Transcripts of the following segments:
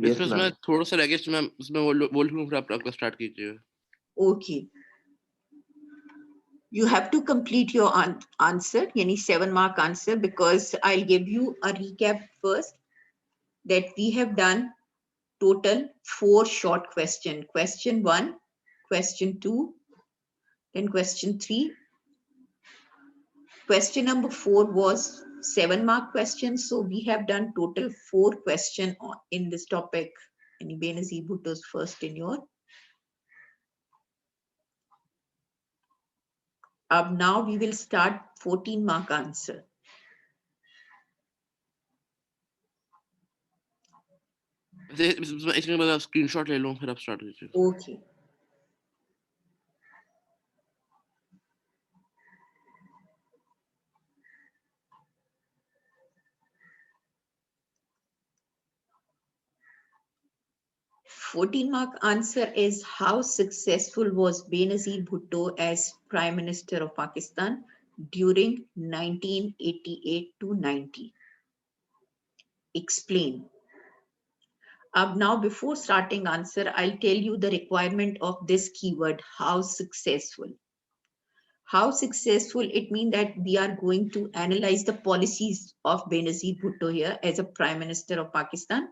Yes, इसमें मैं ma'am. थोड़ा सा रह गया, इसमें इसमें बोल लूँ, फिर आप आपका स्टार्ट कीजिए. Okay. You have to complete your answer, any 7-mark answer, because I'll give you a recap first that we have done total 4 short question. Question 1, question 2, then question 3. Question number 4 was 7-mark question. So we have done total 4 question in this topic in Benazir Bhutto's first tenure. Now we will start 14-mark answer. इसमें मैं screenshot ले लूँ, फिर आप start कीजिए. Okay. Mark answer is, how successful was Benazir Bhutto as Prime Minister of Pakistan during 1988 to 90? Explain. Now before starting answer, I'll tell you the requirement of this keyword, how successful. How successful, it means that we are going to analyze the policies of Benazir Bhutto here as a Prime Minister of Pakistan.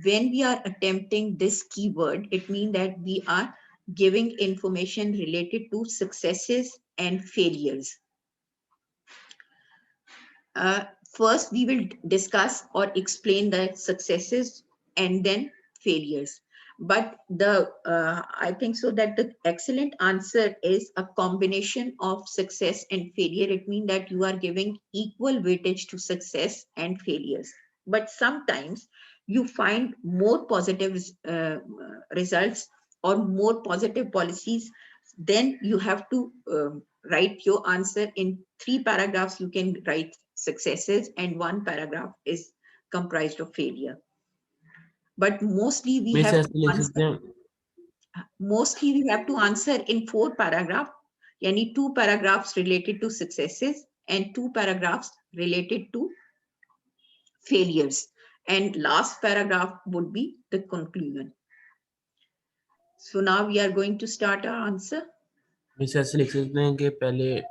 When we are attempting this keyword, it means that we are giving information related to successes and failures. First, we will discuss or explain the successes and then failures. But I think so that the excellent answer is a combination of success and failure. It means that you are giving equal weightage to success and failures. But sometimes you find more positive results or more positive policies, then you have to write your answer in 3 paragraphs. You can write successes and 1 paragraph is comprised of failure. But mostly we have to answer in 4 paragraphs, yani 2 paragraphs related to successes and 2 paragraphs related to failures, and last paragraph would be the conclusion. So now we are going to start our answer. Miss ऐसे लिख सकते हैं कि पहले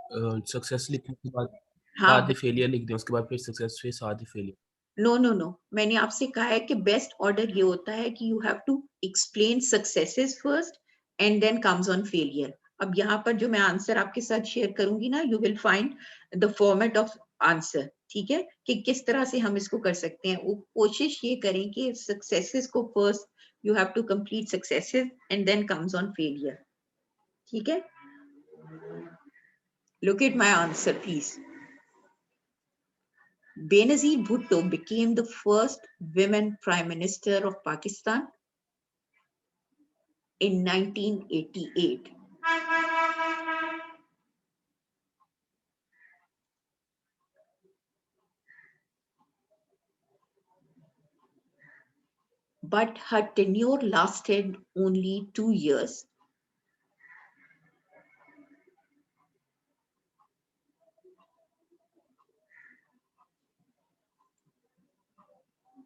success लिखने के बाद साथ ही फेलियर लिख दें, उसके बाद फिर सक्सेस, फिर साथ ही फेलियर. नो, मैंने आपसे कहा है कि बेस्ट ऑर्डर ये होता है कि you have to explain successes first and then comes on failure. अब यहाँ पर जो मैं आंसर आपके साथ शेयर करूंगी ना, you will find the format of answer. ठीक है, कि किस तरह से हम इसको कर सकते हैं. वो कोशिश ये करें कि सक्सेसेस को first you have to complete successes and then comes on failure. ठीक है, look at my answer please. Benazir Bhutto became the first women Prime Minister of Pakistan in 1988. But her tenure lasted only 2 years.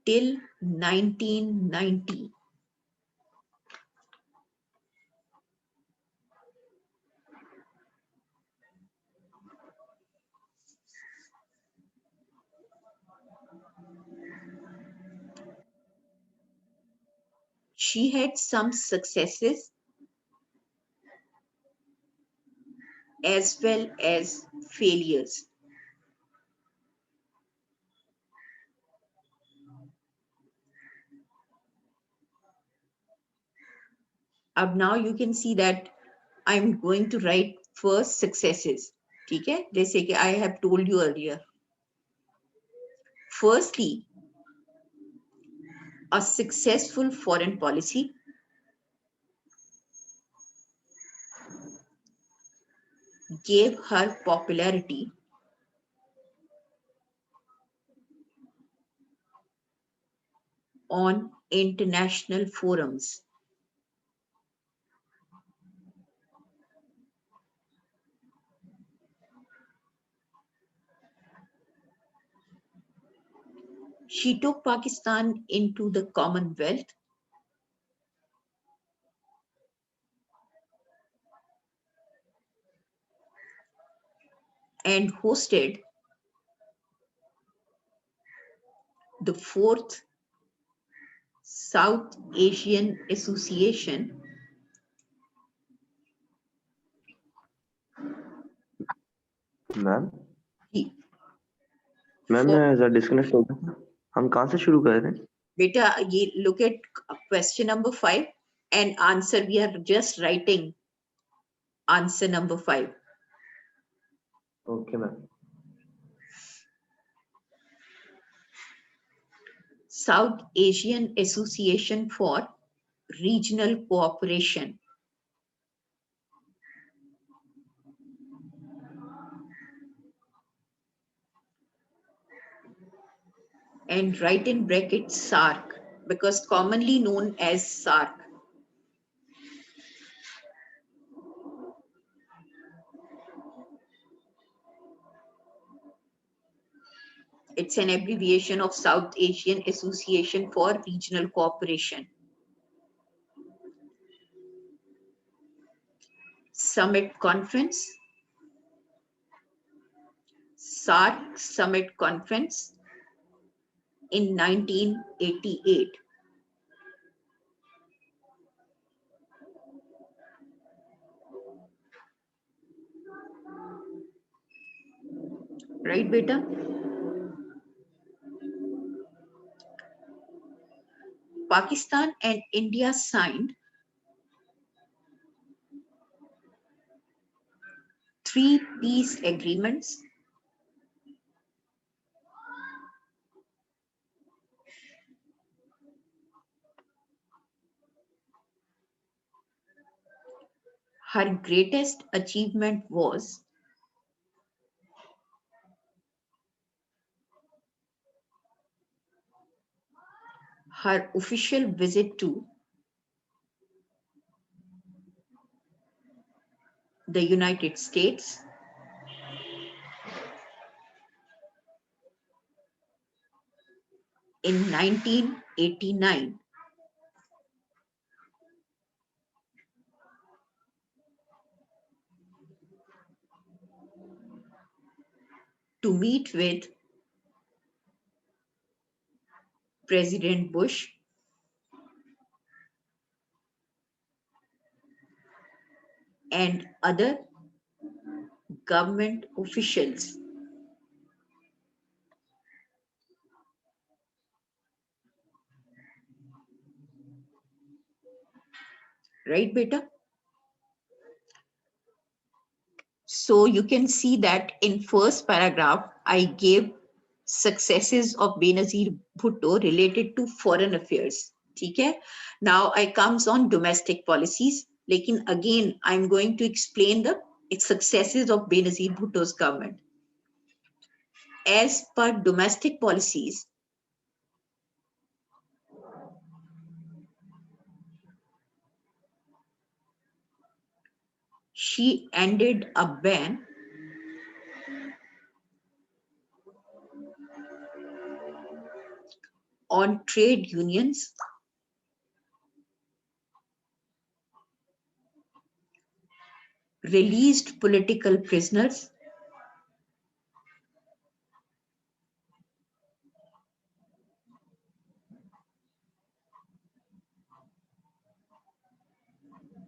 Till 1990. She had some successes as well as failures. Now you can see that I'm going to write first successes. ठीक है, जैसे कि I have told you earlier. Firstly, a successful foreign policy. Gave her popularity on international forums. She took Pakistan into the Commonwealth and hosted the fourth South Asian Association ma'am की- ma'am for- मैं जरा disconnect हो गया था। हम कहाँ से शुरू कर रहे हैं? Beta, look at question number 5 and answer. We are just writing answer number 5. Okay ma'am. South Asian Association for Regional Cooperation. And write in brackets SARC, because commonly known as SARC. It's an abbreviation of South Asian Association for Regional Cooperation. Summit Conference, SARC Summit Conference in 1988. Right, beta? Pakistan and India signed 3 peace agreements her greatest achievement was her official visit to the United States in 1989 to meet with President Bush and other government officials. Right, beta? So you can see that in first paragraph, I gave successes of Benazir Bhutto related to foreign affairs. Okay? Now I comes on domestic policies. Lekin again, I'm going to explain the successes of Benazir Bhutto's government. As per domestic policies, she ended a ban on trade unions, released political prisoners,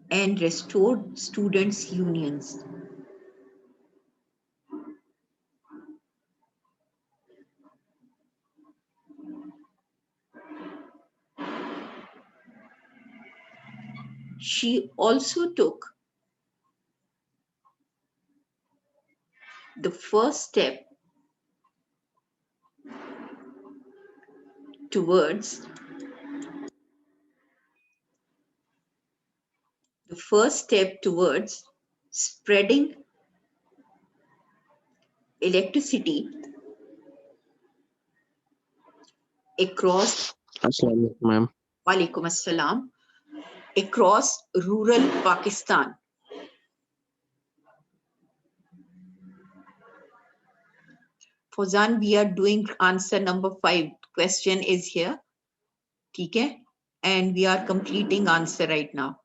and restored students' unions. She also took the first step towards spreading electricity across ma'am. Walaikum Assalam, across rural Pakistan. Fawzan, we are doing answer number 5. question is here. ठीक है? And we are completing answer right now.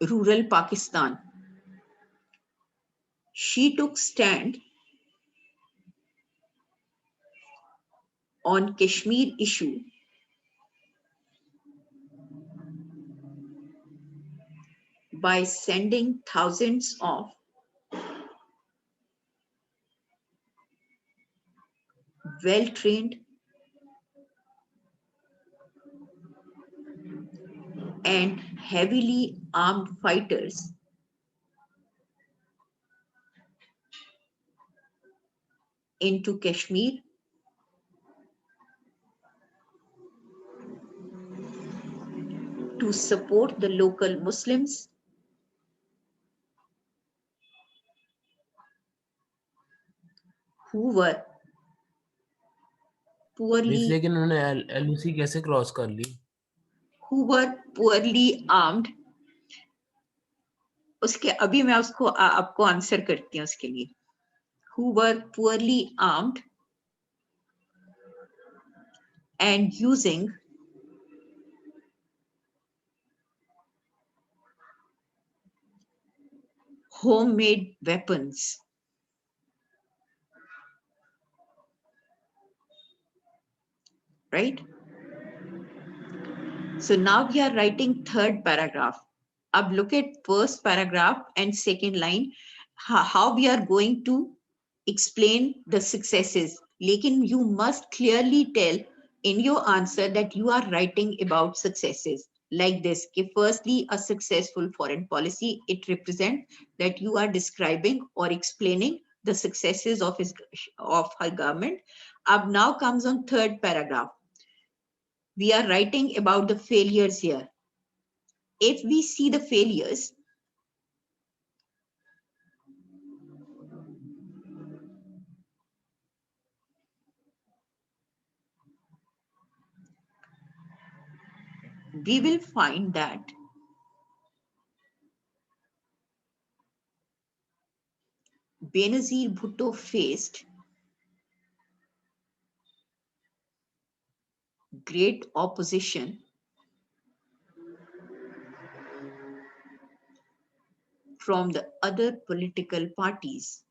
Rural Pakistan. She took stand on Kashmir issue by sending thousands of well-trained and heavily armed fighters into Kashmir to support the local Muslims who were means poorly लेकिन उन्होंने LOC कैसे cross कर ली? armed. उसके अभी मैं उसको आपको answer करती हूँ उसके लिए. Who were poorly armed and using homemade weapons. Right? So now we are writing third paragraph. Ab look at first paragraph and second line, how we are going to explain the successes. Lekin you must clearly tell in your answer that you are writing about successes like this. Firstly, a successful foreign policy, it represents that you are describing or explaining the successes of her government. Ab now comes on third paragraph. We are writing about the failures here. If we see the failures, we will find that Benazir Bhutto faced great opposition from the other political parties.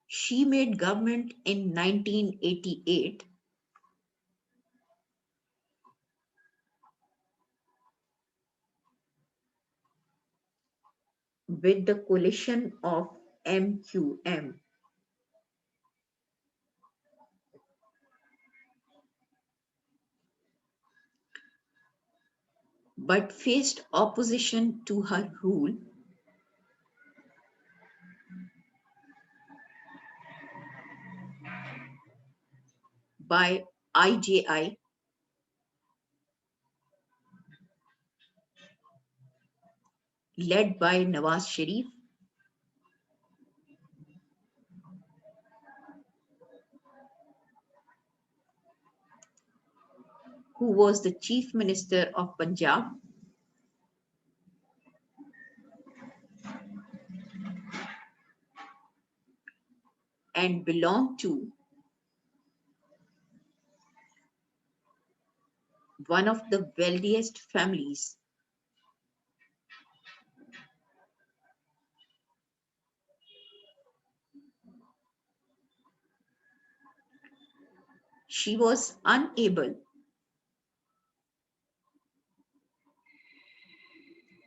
She made government in 1988 with the coalition of MQM. But faced opposition to her rule by IJI, led by Nawaz Sharif, who was the Chief Minister of Punjab, and belonged to one of the wealthiest families she was unable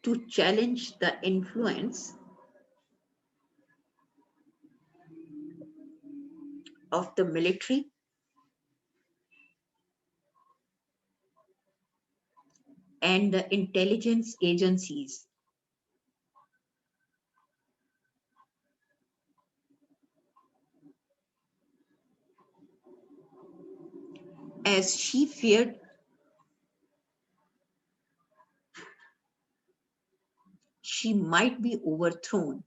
to challenge the influence of the military and the intelligence agencies, as she feared she might be overthrown.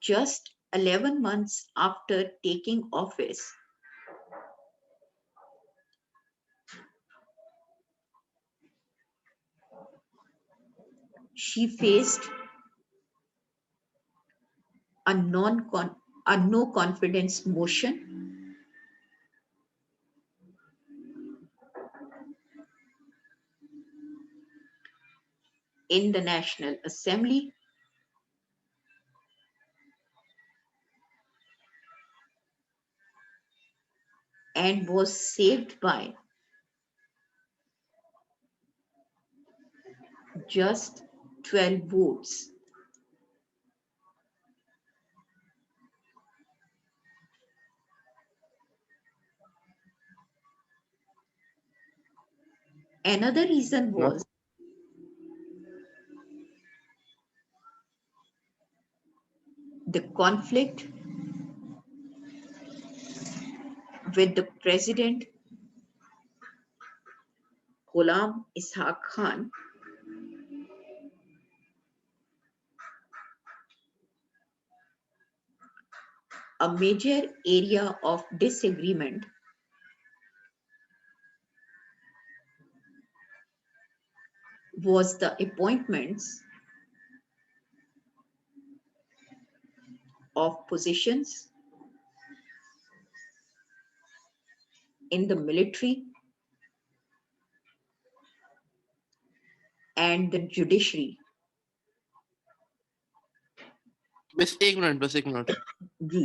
just 11 months after taking office, she faced a no confidence motion in the National Assembly and was saved by just 12 votes. Another reason was the conflict with the president, Ghulam Ishaq Khan, a major area of disagreement was the appointments of positions in the military and the judiciary. बस एक minute ji.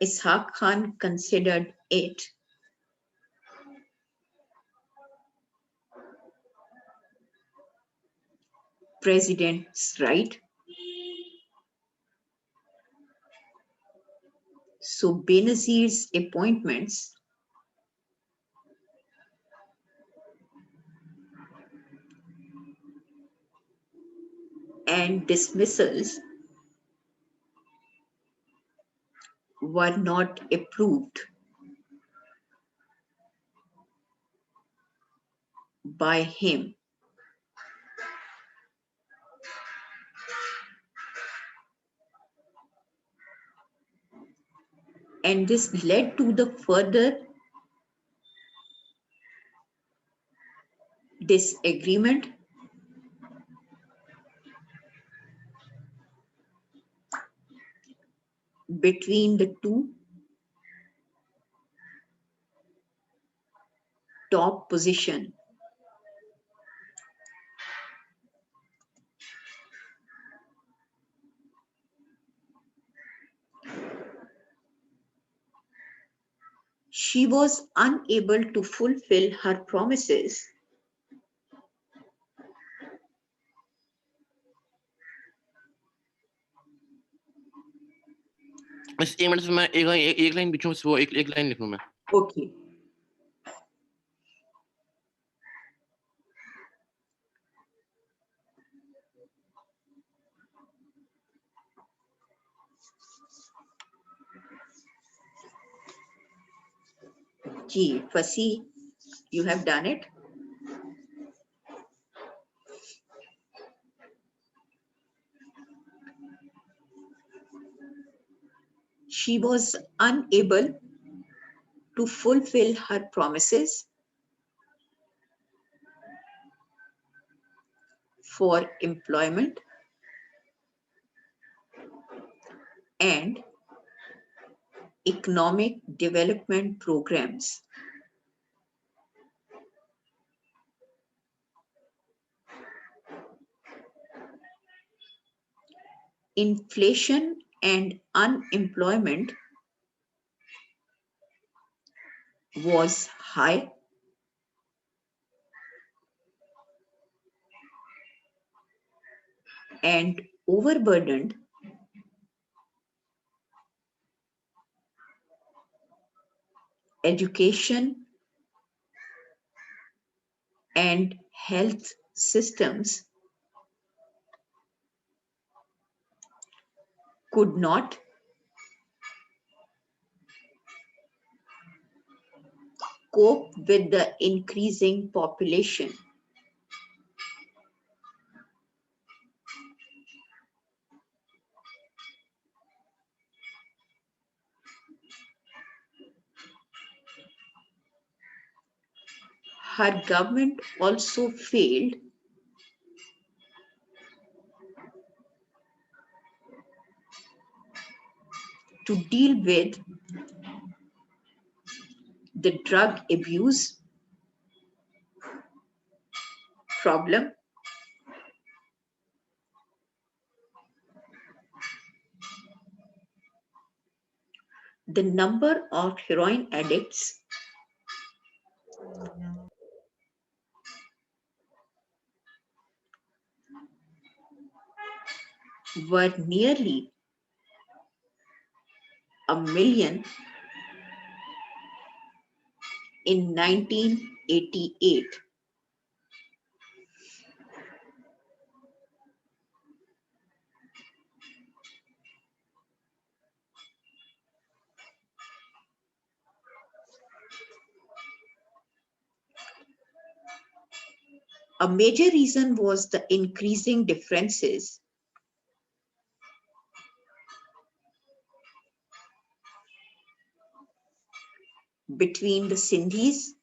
Ishaq Khan considered it president's right. So Benazir's appointments and dismissals were not approved by him. And this led to the further disagreement between the two top position. She was unable to fulfill her promises बस एक minute मैं एक line बीच में वो एक line लिखूं मैं Okay. Gee, Fasi, you have done it. She was unable to fulfill her promises for employment and economic development programs. Inflation and unemployment was high, and overburdened education and health systems could not cope with the increasing population. Her government also failed to deal with the drug abuse problem, the number of heroin addicts were nearly 1 million in 1988. A major reason was the increasing differences between the Sindhis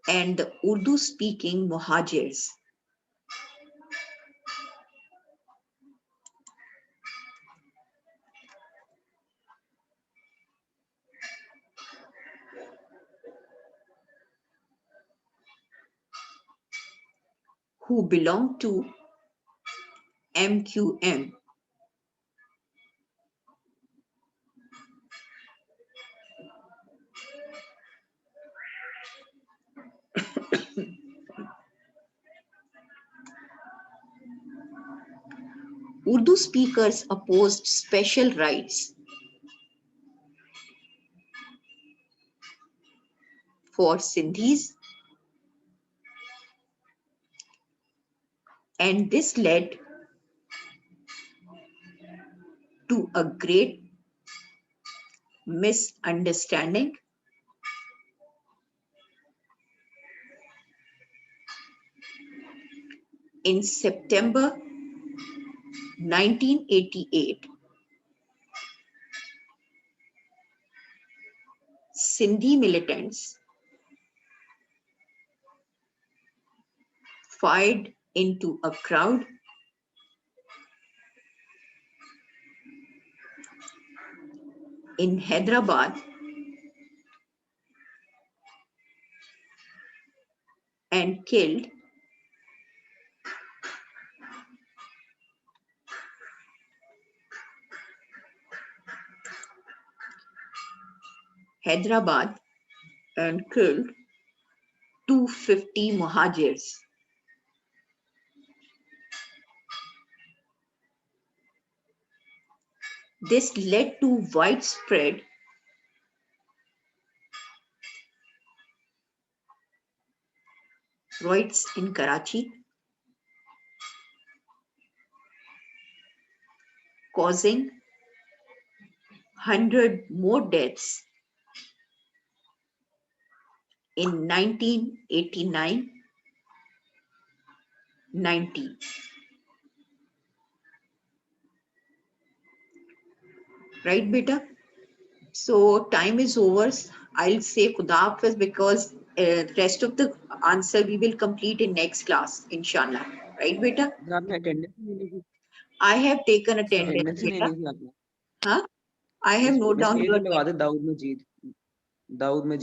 and the Urdu-speaking Muhajirs. Who belonged to MQM. Urdu speakers opposed special rights for Sindhis, and this led to a great misunderstanding in September 1988. Sindhi militants fired into a crowd in Hyderabad and killed Hyderabad and killed 250 Muhajirs. This led to widespread riots in Karachi, causing 100 more deaths in 1989-90. Right, beta? So time is over. I'll say Khuda Hafiz because rest of the answer we will complete in next class, inshallah. Right, beta? आपने attendance नहीं ली थी? I have taken attendance, Attendance ही नहीं beta. ली थी आपने? Huh? I have noted बस down ये your तो लगा दे दाऊद मजीद